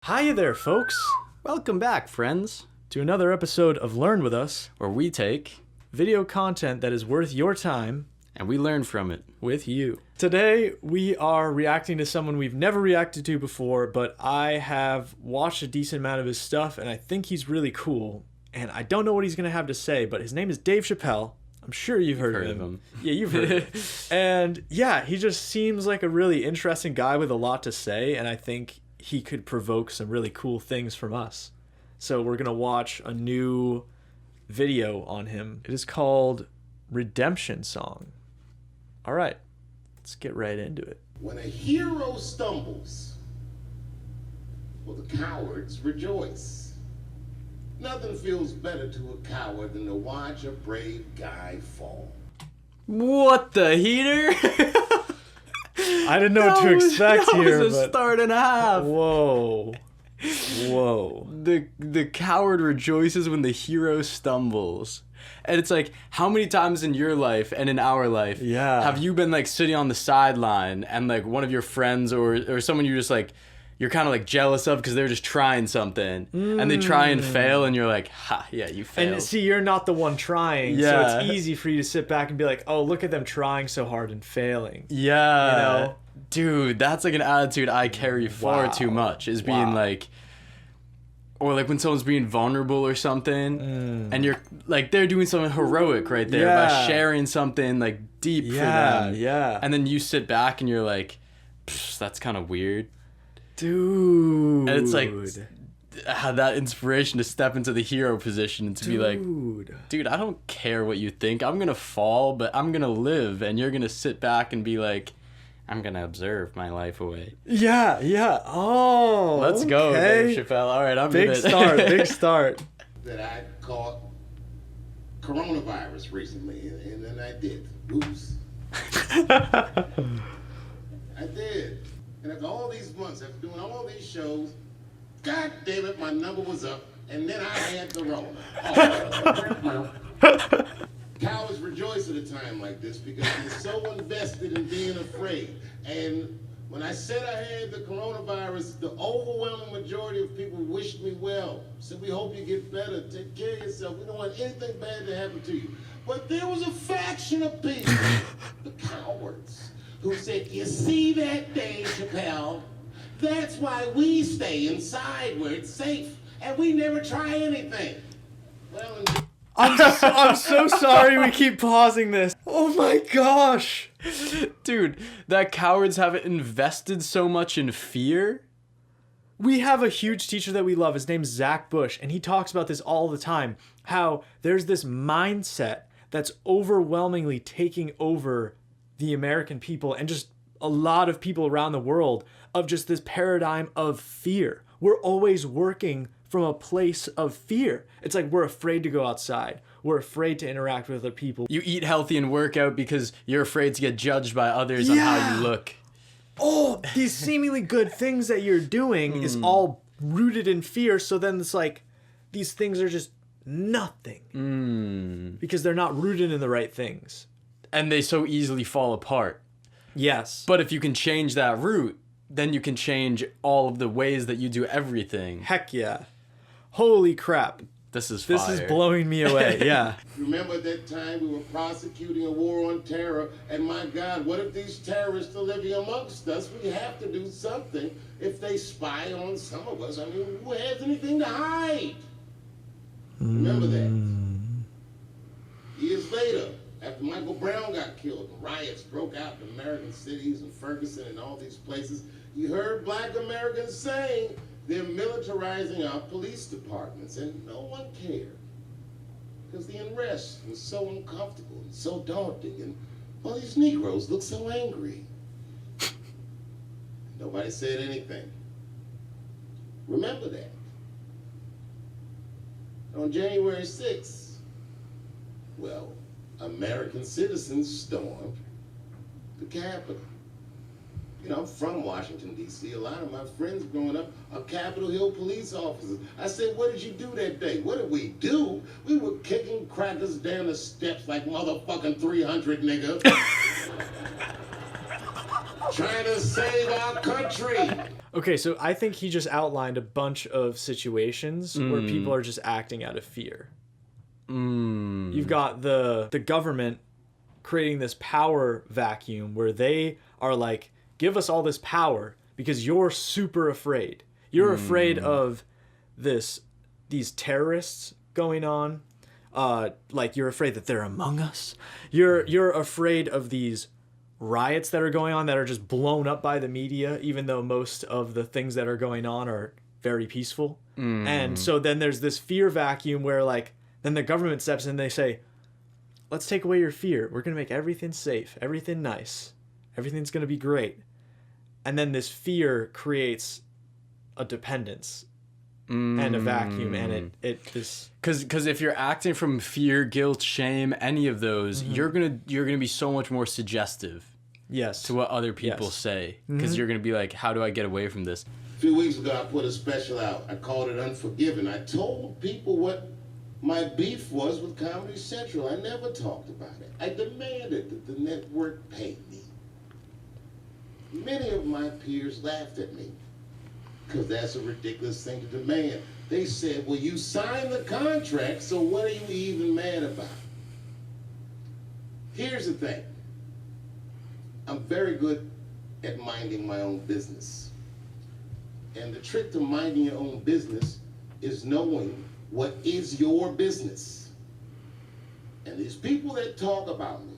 Hiya there, folks. Welcome back, friends, to another episode of Learn With Us, where we take video content that is worth your time and we learn from it with you. Today, we are reacting to someone we've never reacted to before, but I have watched a decent amount of his stuff, and I think he's really cool. And I don't know what he's going to have to say, but his name is Dave Chapelle. I'm sure you've heard of him. Yeah, you've heard of him. And yeah, he just seems like a really interesting guy with a lot to say, and I think he could provoke some really cool things from us. So we're going to watch a new video on him. It is called Redemption Song. All right, let's get right into it. When a hero stumbles, well, the cowards rejoice. Nothing feels better to a coward than to watch a brave guy fall. What the heater? I didn't know what to expect here. That was a start and a half. Whoa. The coward rejoices when the hero stumbles. And it's like, how many times in your life and in our life have you been like sitting on the sideline and like one of your friends or someone you're kind of like jealous of because they're just trying something and they try and fail and you're like, ha, yeah, you failed. And see, you're not the one trying, so it's easy for you to sit back and be like, oh, look at them trying so hard and failing. Yeah. You know? Dude, that's like an attitude I carry far too much, is being like, or like when someone's being vulnerable or something and you're like, they're doing something heroic right there by sharing something like deep for them. Yeah. And then you sit back and you're like, that's kind of weird. Dude. And it's like, had that inspiration to step into the hero position and to be like, dude, I don't care what you think. I'm going to fall, but I'm going to live. And you're going to sit back and be like, I'm going to observe my life away. Yeah. Oh, let's go, Dave Chapelle. All right, I'm big start. That I caught coronavirus recently, and then I did. Oops. I did. And after all these months, after doing all these shows, God damn it, my number was up, and then I had the Rona. Oh. Cowards rejoice at a time like this because they're so invested in being afraid. And when I said I had the coronavirus, the overwhelming majority of people wished me well. Said, we hope you get better. Take care of yourself. We don't want anything bad to happen to you. But there was a faction of people, the cowards, who said, you see that, Dave Chapelle? That's why we stay inside where it's safe, and we never try anything. Well, I'm so sorry we keep pausing this. Oh my gosh. Dude, that cowards have invested so much in fear. We have a huge teacher that we love. His name's Zach Bush, and he talks about this all the time, how there's this mindset that's overwhelmingly taking over the American people and just a lot of people around the world, of just this paradigm of fear. We're always working from a place of fear. It's like we're afraid to go outside. We're afraid to interact with other people. You eat healthy and work out because you're afraid to get judged by others on how you look. Oh, these seemingly good things that you're doing is all rooted in fear. So then it's like these things are just nothing because they're not rooted in the right things. And they so easily fall apart. Yes. But if you can change that root, then you can change all of the ways that you do everything. Heck yeah. Holy crap. This is fire. This is blowing me away, yeah. Remember that time we were prosecuting a war on terror, and my God, what if these terrorists are living amongst us? We have to do something if they spy on some of us. I mean, who has anything to hide? Remember that. Years later, after Michael Brown got killed and riots broke out in American cities and Ferguson and all these places, you heard black Americans saying they're militarizing our police departments, and no one cared. Because the unrest was so uncomfortable and so daunting, and all these Negroes look so angry. Nobody said anything. Remember that. On January 6th, well, American citizens stormed the Capitol. You know, I'm from Washington, D.C. A lot of my friends growing up are Capitol Hill police officers. I said, what did you do that day? What did we do? We were kicking crackers down the steps like motherfucking 300, nigga. Trying to save our country. Okay, so I think he just outlined a bunch of situations where people are just acting out of fear. You've got the government creating this power vacuum where they are like, give us all this power because you're super afraid. You're afraid of these terrorists going on. Like you're afraid that they're among us. You're afraid of these riots that are going on that are just blown up by the media, even though most of the things that are going on are very peaceful. And so then there's this fear vacuum where like, then the government steps in and they say, let's take away your fear. We're going to make everything safe, everything nice. Everything's going to be great. And then this fear creates a dependence and a vacuum, and because if you're acting from fear, guilt, shame, any of those, you're gonna be so much more suggestive to what other people say, because you're gonna be like, how do I get away from this? A few weeks ago I put a special out. I called it Unforgiven. I told people what my beef was with Comedy Central. I never talked about it. I demanded that the network pay me. Many of my peers laughed at me, because that's a ridiculous thing to demand. They said, well, you signed the contract, so what are you even mad about? Here's the thing. I'm very good at minding my own business. And the trick to minding your own business is knowing what is your business. And these people that talk about me,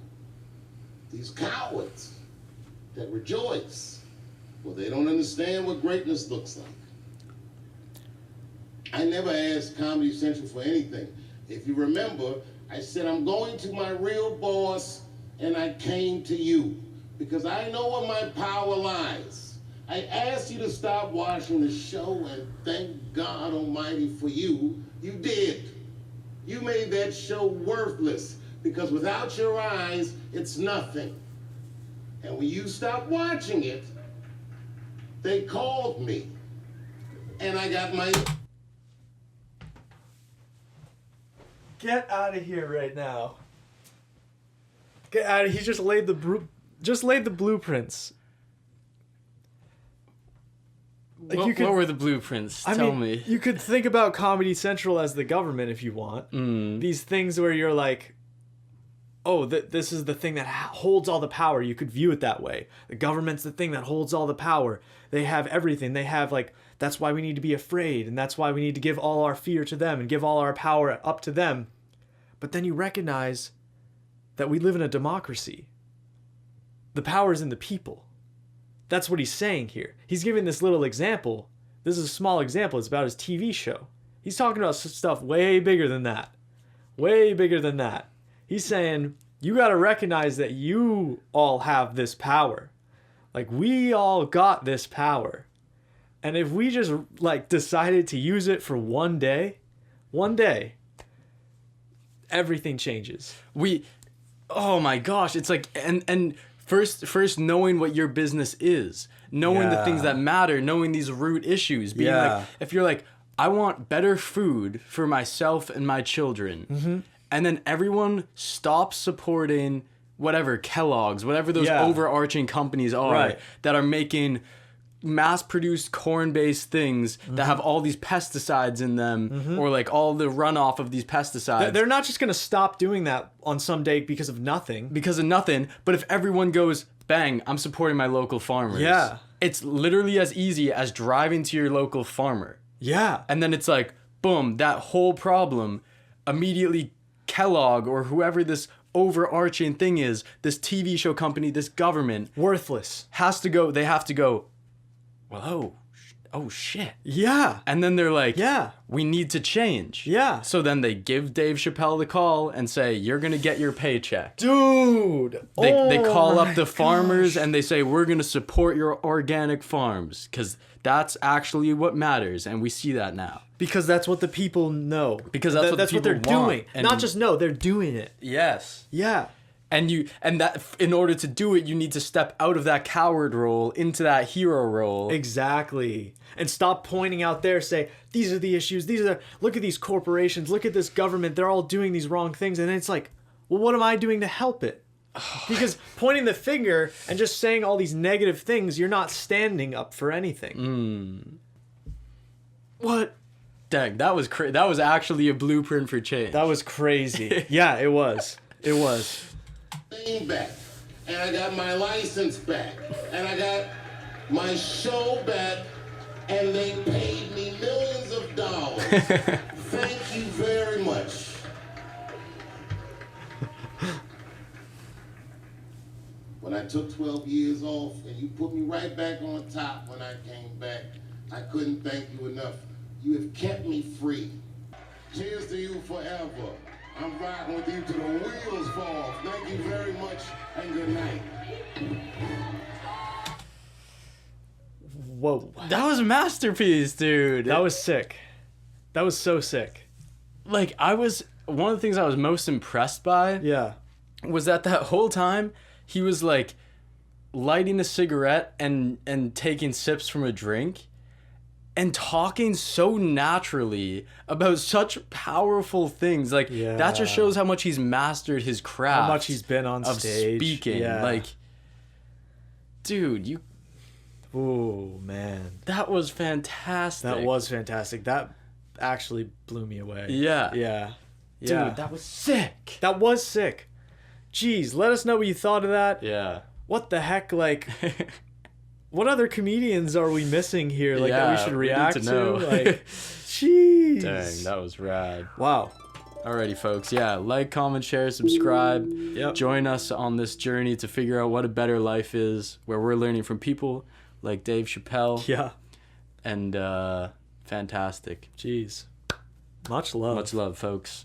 these cowards that rejoice, well, they don't understand what greatness looks like. I never asked Comedy Central for anything. If you remember, I said, I'm going to my real boss, and I came to you, because I know where my power lies. I asked you to stop watching the show, and thank God Almighty for you, you did. You made that show worthless, because without your eyes, it's nothing. And when you stopped watching it, they called me, and I got my... Get out of here right now. Get out of here. He just laid the blueprints. Like what were the blueprints? Tell me. You could think about Comedy Central as the government if you want. These things where you're like, oh, this is the thing that holds all the power. You could view it that way. The government's the thing that holds all the power. They have everything. They have like, that's why we need to be afraid. And that's why we need to give all our fear to them and give all our power up to them. But then you recognize that we live in a democracy. The power is in the people. That's what he's saying here. He's giving this little example. This is a small example. It's about his TV show. He's talking about stuff way bigger than that. Way bigger than that. He's saying, you got to recognize that you all have this power. Like, we all got this power. And if we just, like, decided to use it for one day, everything changes. Oh my gosh, it's like, and first knowing what your business is, knowing the things that matter, knowing these root issues, being like, if you're like, I want better food for myself and my children, and then everyone stops supporting whatever, Kellogg's, whatever those overarching companies are that are making mass-produced corn-based things that have all these pesticides in them, or like all the runoff of these pesticides. They're not just going to stop doing that on some day because of nothing. But if everyone goes, bang, I'm supporting my local farmers. Yeah. It's literally as easy as driving to your local farmer. Yeah. And then it's like, boom, that whole problem, immediately Kellogg or whoever this overarching thing is, this TV show company, this government. Worthless. They have to go, well, oh shit. Yeah. And then they're like, we need to change. Yeah. So then they give Dave Chapelle the call and say, you're going to get your paycheck. Dude. They call up the farmers and they say, we're going to support your organic farms because that's actually what matters. And we see that now. Because that's what the people know. Because that's what they're want. doing. And not just know, they're doing it. Yes. Yeah. And that in order to do it, you need to step out of that coward role into that hero role. Exactly. And stop pointing out there, say, these are the issues, look at these corporations, look at this government, they're all doing these wrong things. And then it's like, well, what am I doing to help it? Because pointing the finger and just saying all these negative things, you're not standing up for anything. What? Dang, that was that was actually a blueprint for change. That was crazy. Yeah, it was. It was. Back, and I got my license back, and I got my show back, and they paid me millions of dollars. Thank you very much. When I took 12 years off and you put me right back on top when I came back, I couldn't thank you enough. You have kept me free. Cheers to you forever. I'm riding with you till the wheels fall off. Thank you very much and good night. Whoa. That was a masterpiece, dude. That was sick. That was so sick. Like, one of the things I was most impressed by Yeah. was that whole time he was like lighting a cigarette and taking sips from a drink and talking so naturally about such powerful things. Like, that just shows how much he's mastered his craft. How much he's been on stage. Of speaking. Yeah. Like, dude, Oh, man. that was fantastic. That was fantastic. That actually blew me away. Yeah. Yeah. Dude, Yeah. that was sick. That was sick. Jeez, let us know what you thought of that. Yeah. What the heck, like, what other comedians are we missing here, like, that we should we need react to know. Like, jeez. Dang, that was rad. Wow. Alrighty, folks. Yeah, like, comment, share, subscribe. Yep. Join us on this journey to figure out what a better life is, where we're learning from people like Dave Chapelle. Yeah. And fantastic. Jeez. Much love. Much love, folks.